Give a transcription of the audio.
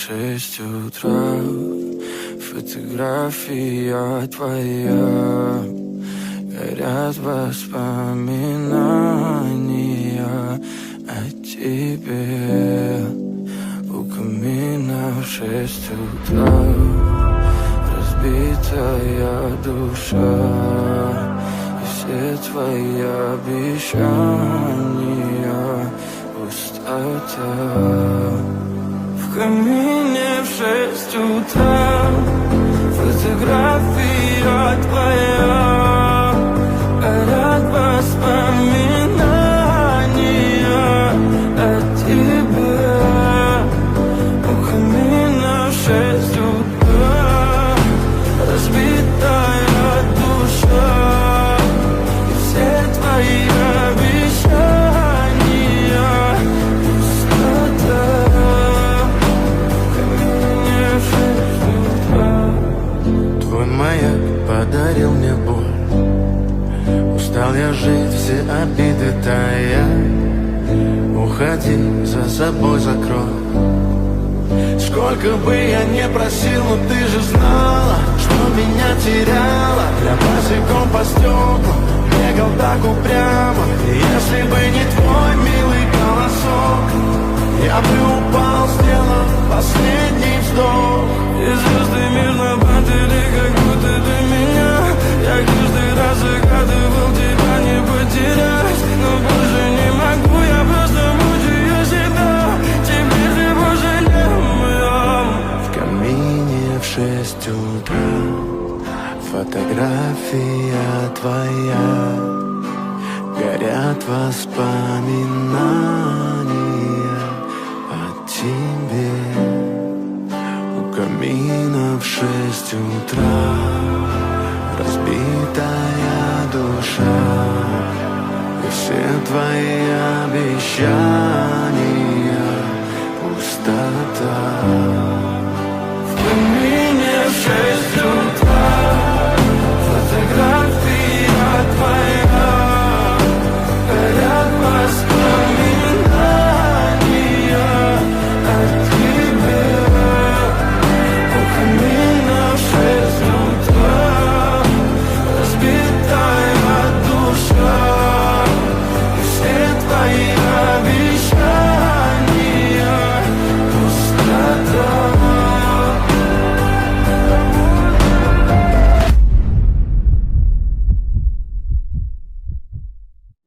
6 утра. Фотография твоя, горят воспоминания о тебе. У камина в 6 утра, разбитая душа, и все твои обещания пустота. В камине в 6 утра, фотография твоя, горят воспоминания о тебе. У камина в 6 утра, разбитая душа, и все твои обещания пустота. В камине в 6 утра. Твой маяк подарил мне боль, устал я жить, все обиды тая. Уходи, за собой закрой. Сколько бы я не просил, но ты же знала, что меня теряла. Я босиком по стеклам бегал так упрямо, и если бы не твой милый голосок, я бы упал, сделав последний вздох. И звезды мирно падали, как будто до меня. Я каждый раз загадывал тебя не потерять, но больше не могу, я просто мучаю себя. Теперь ты пожалел моем. В камине в 6 утра, фотография твоя, горят воспоминания